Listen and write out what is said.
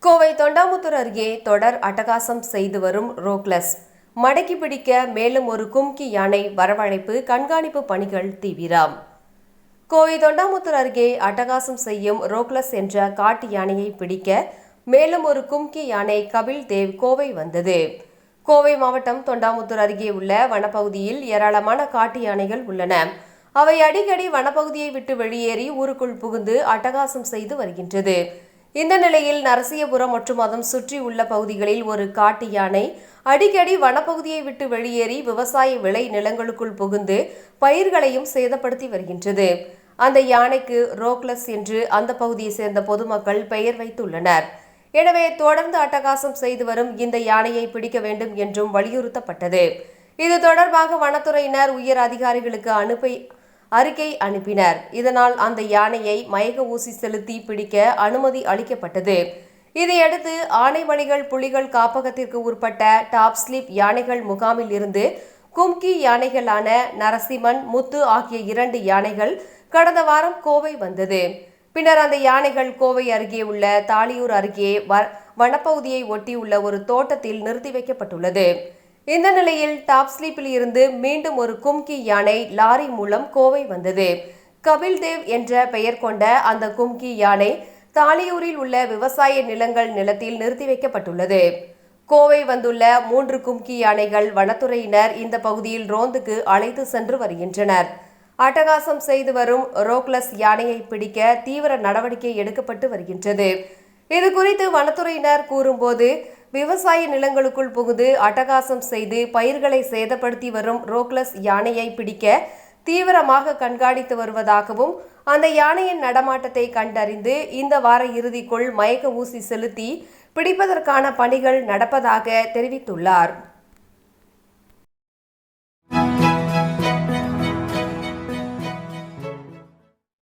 கோவை தொண்டாமுத்தூர் அருகே தொடர் அட்டகாசம் செய்து வரும் ரோக்லஸ் மடக்கி பிடிக்க மேலும் ஒரு கும்கி யானை வரவழைப்பு கண்காணிப்பு பணிகள் தீவிரம். கோவை தொண்டாமுத்தூர் அருகே அட்டகாசம் செய்யும் ரோக்லஸ் என்ற காட்டு யானையை பிடிக்க மேலும் ஒரு கும்கி யானை கபில் தேவ் கோவை வந்தது. கோவை மாவட்டம் தொண்டாமுத்தூர் அருகே உள்ள வனப்பகுதியில் ஏராளமான காட்டு யானைகள் உள்ளன. அவை அடிக்கடி வனப்பகுதியை விட்டு வெளியேறி ஊருக்குள் புகுந்து அட்டகாசம் செய்து வருகின்றது. இந்த நிலையில் நரசியபுரம் மற்றும் அதன் சுற்றி உள்ள பகுதிகளில் ஒரு காட்டு யானை அடிக்கடி வனப்பகுதியை விட்டு வெளியேறி விவசாய விளை நிலங்களுக்குள் புகுந்து பயிர்களையும் சேதப்படுத்தி வருகின்றது. அந்த யானைக்கு ரோக்லஸ் என்று அந்த பகுதியை சேர்ந்த பொதுமக்கள் பெயர் வைத்துள்ளனர். எனவே தொடர்ந்து அட்டகாசம் செய்து வரும் இந்த யானையை பிடிக்க வேண்டும் என்றும் வலியுறுத்தப்பட்டது. இது தொடர்பாக வனத்துறையினர் உயர் அதிகாரிகளுக்கு அறிக்கை அனுப்பினர். இதனால் அந்த யானையை மயக்க ஊசி செலுத்தி பிடிக்க அனுமதி அளிக்கப்பட்டது. இதையடுத்து ஆனைமணிகள் புலிகள் காப்பகத்திற்கு உட்பட்ட டாப் ஸ்லிப் யானைகள் முகாமில் இருந்து கும்கி யானைகளான நரசிம்மன், முத்து ஆகிய 2 யானைகள் கடந்த வாரம் கோவை வந்தது. பின்னர் அந்த யானைகள் கோவை அருகே உள்ள தாளியூர் அருகே வனப்பகுதியை ஒட்டியுள்ள ஒரு தோட்டத்தில் நிறுத்தி வைக்கப்பட்டுள்ளது. இந்த நிலையில் டாப் ஸ்லீப்பில் இருந்து மீண்டும் ஒரு கும்கி யானை லாரி மூலம் கோவை வந்தது. கபில் தேவ் என்ற பெயர் கொண்ட அந்த கும்கி யானை தாளியூரில் உள்ள விவசாய நிலத்தில் நிறுத்தி வைக்கப்பட்டுள்ளது. கோவை வந்துள்ள 3 கும்கி யானைகள் வனத்துறையினர் இந்த பகுதியில் ரோந்துக்கு அழைத்து சென்று வருகின்றனர். அட்டகாசம் செய்து வரும் ரோக்லஸ் யானையை பிடிக்க தீவிர நடவடிக்கை எடுக்கப்பட்டு வருகின்றது. இது குறித்து வனத்துறையினர் கூறும்போது, விவசாய நிலங்களுக்குள் புகுந்து அட்டகாசம் செய்து பயிர்களை சேதப்படுத்தி வரும் ரோக்லஸ் யானையை பிடிக்க தீவிரமாக கண்காணித்து வருவதாகவும், அந்த யானையின் நடமாட்டத்தை கண்டறிந்து இந்த வார இறுதிக்குள் மயக்க ஊசி செலுத்தி பிடிப்பதற்கான பணிகள் நடப்பதாக தெரிவித்துள்ளார்.